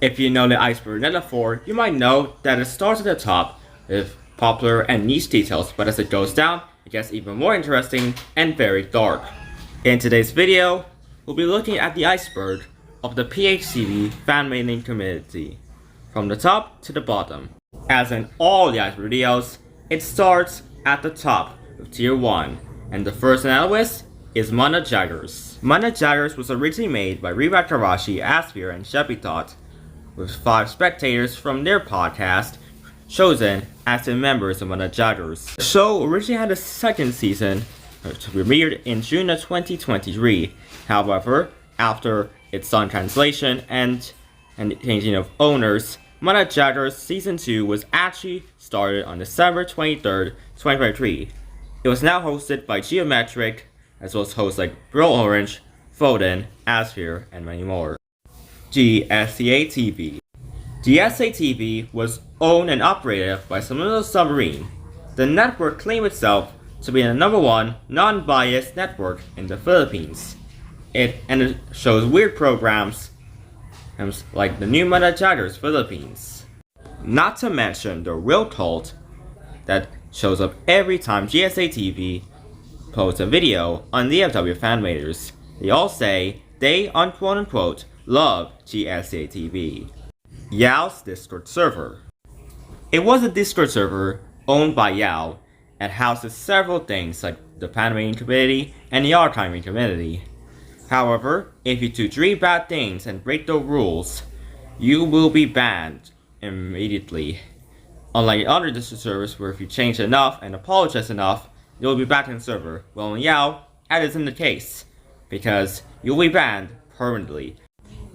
If you know the iceberg metaphor, you might know that it starts at the top with popular and niche details, but as it goes down, it gets even more interesting and very dark. In today's video, we'll be looking at the iceberg of the PHTV Fanmading community, from the top to the bottom. As in all the iceberg videos, it starts at the top with Tier 1, and the first analyst is Mana Jaggers. Mana Jaggers was originally made by Reba Karashi, Asphere, and Sheppy Thought, with 5 spectators from their podcast chosen as the members of Mana Jaggers. The show originally had a second season, which premiered in June of 2023. However, after its Sun translation and changing of owners, Mana Jaggers Season 2 was actually started on December 23rd, 2023. It was now hosted by Geometric, as well as hosts like Bro Orange, Foden, Asphere, and many more. GSA TV. GSA TV was owned and operated by Subliminal Submarine. The network claimed itself to be the #1 non-biased network in the Philippines. It shows weird programs like the new Mana Jaggers Philippines. Not to mention the real cult that shows up every time GSA TV posts a video on the FW Fanmaders. They all say they unquote love GSA TV. Yao's Discord server. It was a Discord server owned by Yao and houses several things like the Fanmading community and the archiving community. However, if you do 3 bad things and break the rules, you will be banned immediately. Unlike other Discord servers where if you change enough and apologize enough, you'll be back in the server. Well, in Yao, that isn't the case, because you'll be banned permanently.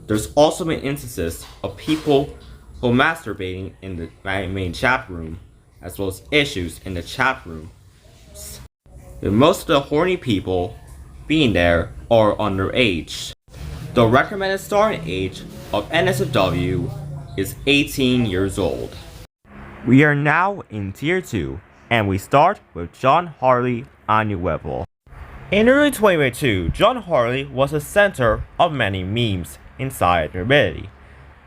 There's also been instances of people who masturbating in the main chat room, as well as issues in the chat room. With most of the horny people being there are underage. The recommended starting age of NSFW is 18 years old. We are now in Tier 2, and we start with John Harley Anuevo. In early 2022, John Harley was the center of many memes inside the community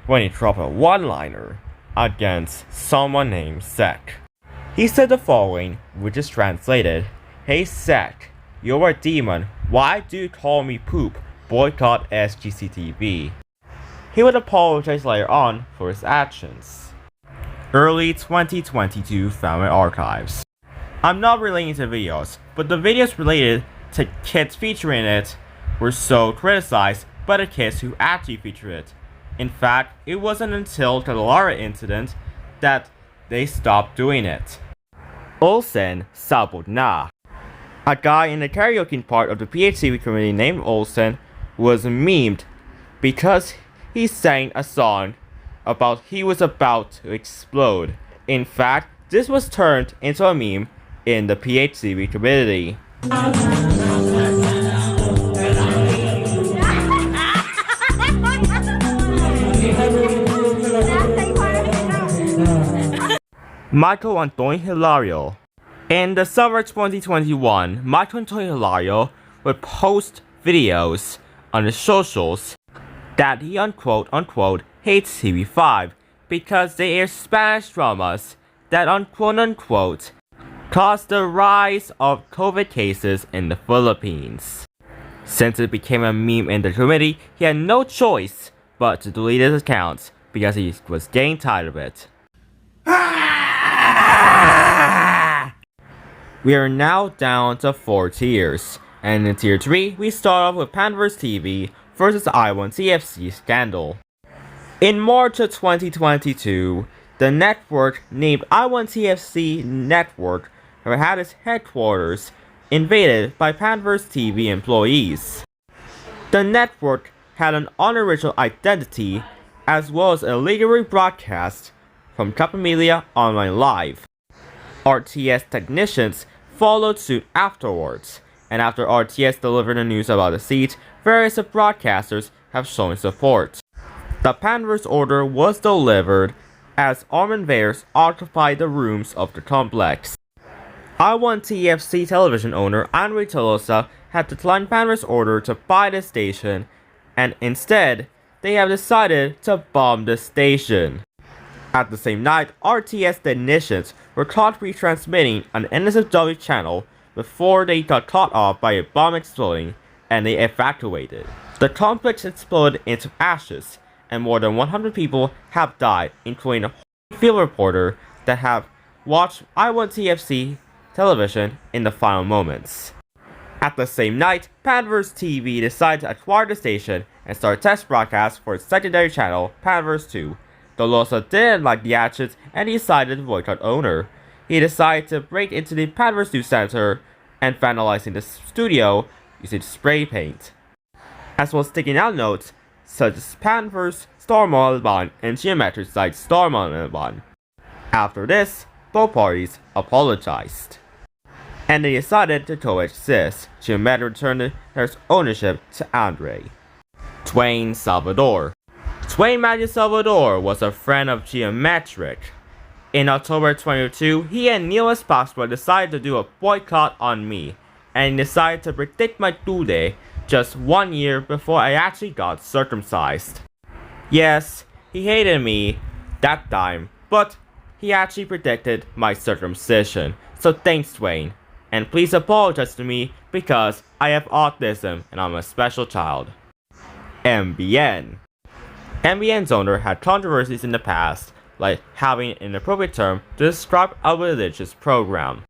when he dropped a one-liner against someone named Sek. He said the following, which is translated, "Hey Sek, you're a demon, why do you call me poop? Boycott SGCTV." He would apologize later on for his actions. Early 2022 Family Archives. I'm not relating to videos, but the videos related to kids featuring it were so criticized by the kids who actually featured it. In fact, it wasn't until the Lara incident that they stopped doing it. Olsen sabot na. A guy in the karaoke part of the PHTV community named Olsen was memed because he sang a song about he was about to explode. In fact, this was turned into a meme in the PHTV community. Michael Antonio Hilario. In the summer 2021, Michael Antonio Hilario would post videos on the socials that he unquote hates TV5 because they air Spanish dramas that unquote caused the rise of COVID cases in the Philippines. Since it became a meme in the community, he had no choice but to delete his account because he was getting tired of it. We are now down to 4 tiers, and in Tier 3, we start off with Panverse TV versus I1TFC scandal. In March of 2022, the network named I1TFC Network had its headquarters invaded by Panverse TV employees. The network had an unoriginal identity as well as illegal rebroadcast from Capamelia Online Live. RTS technicians followed suit afterwards, and after RTS delivered the news about the siege, various broadcasters have shown support. The Panverse order was delivered as armed invaders occupied the rooms of the complex. I1TFC television owner Andre Tolosa had declined Panverse order to buy the station and instead they have decided to bomb the station. At the same night, RTS technicians were caught retransmitting an NSFW channel before they got cut off by a bomb exploding and they evacuated. The complex exploded into ashes and more than 100 people have died, including a field reporter that have watched I1TFC television in the final moments. At the same night, Panverse TV decided to acquire the station and start test broadcasts for its secondary channel, Panverse 2. The Losa didn't like the actions and decided to boycott owner. He decided to break into the Panverse News Center and vandalizing the studio using spray paint, as well as sticking out notes such as Panverse Star Malaban and Geometric Site Star Malaban. After this, both parties apologized, and they decided to coexist. Geometric returned their ownership to Andre. Twain Salvador. Twain Magic Salvador was a friend of Geometric. In October 2022, he and Neil Esposito decided to do a boycott on me, and decided to predict my due day just 1 year before I actually got circumcised. Yes, he hated me that time, but he actually predicted my circumcision, so thanks Twain. And please apologize to me because I have autism and I'm a special child. MBN. MBN's owner had controversies in the past, like having an inappropriate term to describe a religious program,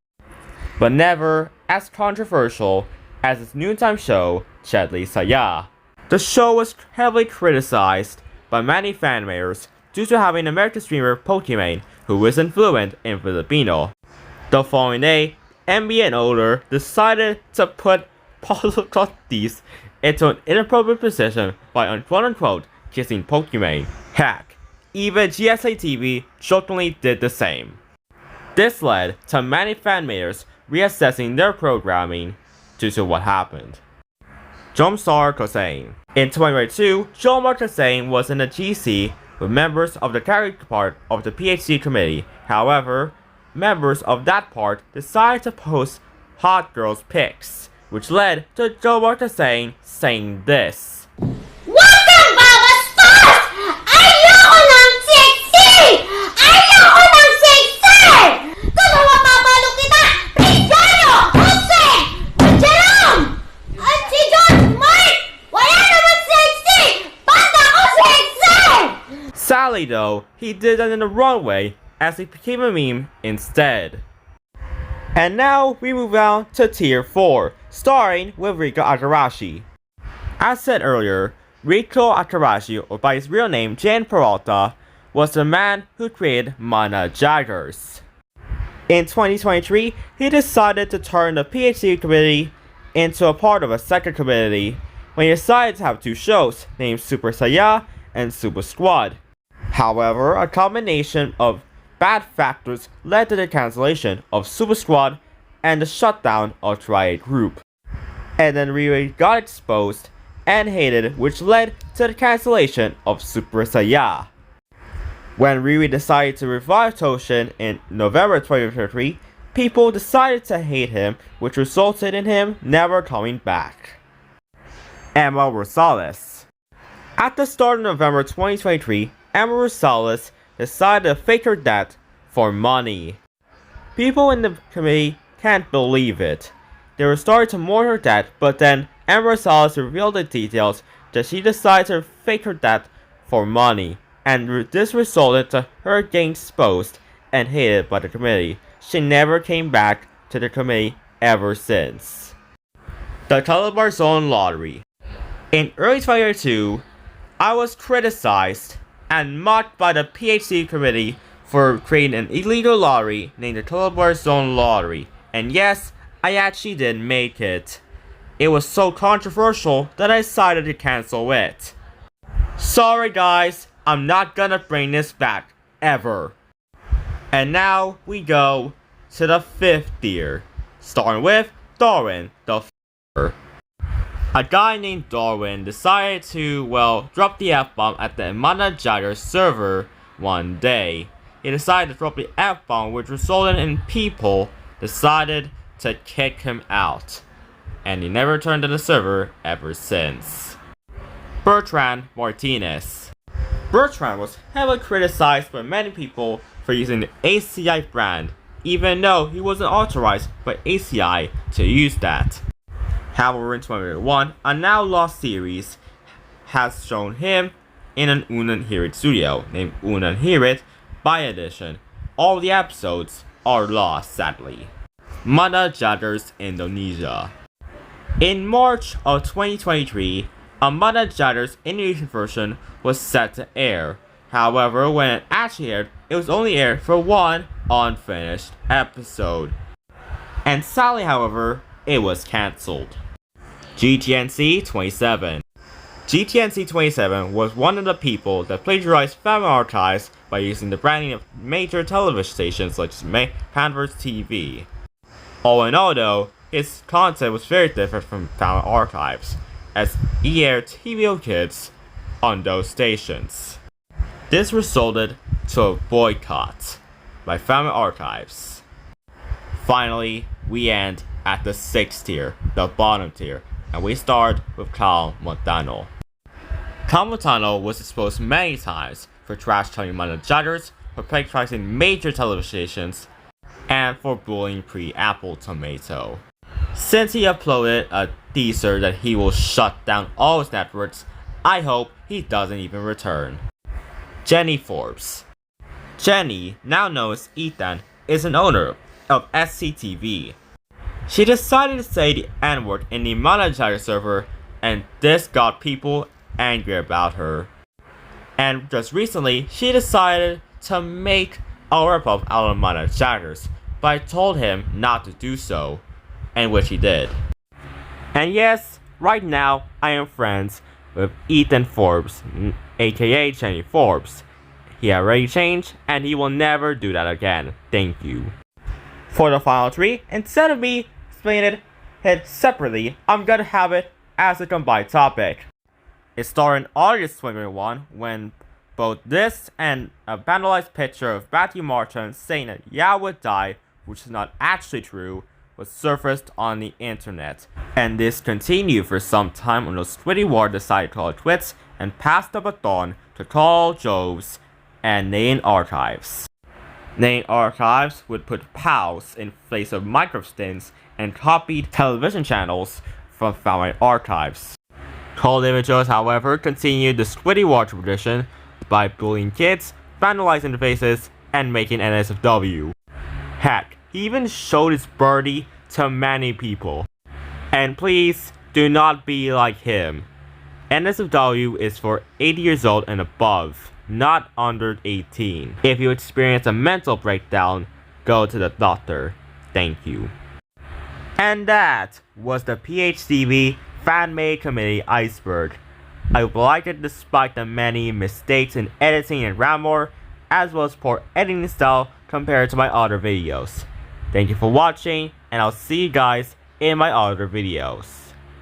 but never as controversial as its noontime show, Chedli Saya. The show was heavily criticized by many fanmakers due to having American streamer Pokimane who isn't fluent in Filipino. The following day, MBN owner decided to put Paulo Cotis into an inappropriate position by quote-unquote kissing Pokimane. Heck, even GSA TV jokingly did the same. This led to many fanmakers reassessing their programming due to what happened. Jomsar Kosain. In 2022, Jomar Kosain was in the GC with members of the character part of the PHTV committee. However, members of that part decided to post hot girls pics, which led to Jomar Kosain saying this. Sadly though, he did that in the wrong way as he became a meme instead. And now we move on to Tier 4, starring with Rico Akarashi. As said earlier, Rico Akarashi, or by his real name Jan Peralta, was the man who created Mana Jaggers. In 2023, he decided to turn the PHTV committee into a part of a second committee when he decided to have two shows named Super Saya and Super Squad. However, a combination of bad factors led to the cancellation of Super Squad and the shutdown of Triad Group. And then Riri got exposed and hated, which led to the cancellation of Super Saya. When Riri decided to revive Toshin in November 2023, people decided to hate him, which resulted in him never coming back. Emma Rosales. At the start of November 2023, Emma Rosales decided to fake her death for money. People in the committee can't believe it. They were starting to mourn her death, but then Emma Rosales revealed the details that she decided to fake her death for money, and this resulted to her getting exposed and hated by the committee. She never came back to the committee ever since. The Calabar Zone Lottery. In early 2022, I was criticized and mocked by the PHTV committee for creating an illegal lottery named the Calabar Zone Lottery. And yes, I actually did make it. It was so controversial that I decided to cancel it. Sorry guys, I'm not gonna bring this back, ever. And now we go to the 5th tier, starting with Darwin the F***er. A guy named Darwin decided to, well, drop the F-bomb at the Mana Jagger server one day. He decided to drop the F-bomb, which resulted in people decided to kick him out. And he never returned to the server ever since. Bertrand Martinez. Bertrand was heavily criticized by many people for using the ACI brand, even though he wasn't authorized by ACI to use that. However, in 2021, a now lost series has shown him in an Unanhirit studio named Unanhirit by Edition. All the episodes are lost, sadly. Mana Jatters Indonesia. In March of 2023, a Mana Jatters Indonesian version was set to air. However, when it actually aired, it was only aired for one unfinished episode. And sadly, however, it was cancelled. GTNC 27. GTNC 27 was one of the people that plagiarized Family Archives by using the branding of major television stations such as Panverse TV. All in all though, its content was very different from Family Archives, as he aired TVO Kids on those stations. This resulted to a boycott by Family Archives. Finally, we end at the 6th tier, the bottom tier, and we start with Cal Montano. Cal Montano was exposed many times for trash-talking Mana Jatters, for plagiarizing major television stations, and for bullying pre-Apple Tomato. Since he uploaded a teaser that he will shut down all his networks, I hope he doesn't even return. Jenny Forbes. Jenny, now known as Ethan, is an owner of SCTV. She decided to say the N-word in the Mana Jatter server, and this got people angry about her. And just recently, she decided to make a rip-off out of Mana Jatters, but I told him not to do so, and which he did. And yes, right now I am friends with Ethan Forbes, aka Jenny Forbes. He already changed, and he will never do that again. Thank you. For the final 3, instead of me explaining it separately, I'm gonna have it as a combined topic. It started in August 2021 when both this and a vandalized picture of Matthew Martin saying that Yao would die, which is not actually true, was surfaced on the internet. And this continued for some time until Twitty Ward decided to call twits and passed the baton to Carl Joves and Nane Archives. Nane Archives would put PALs in place of microstints and copied television channels from Family Archives. Cold Images, however, continued the Twitty Ward tradition by bullying kids, vandalizing faces, and making NSFW. Heck, he even showed his birdie to many people. And please, do not be like him. NSFW is for 80 years old and above, not under 18. If you experience a mental breakdown, go to the doctor. Thank you. And that was the PHTV Fanmade Committee Iceberg. I like it despite the many mistakes in editing and grammar, as well as poor editing style compared to my other videos. Thank you for watching, and I'll see you guys in my other videos.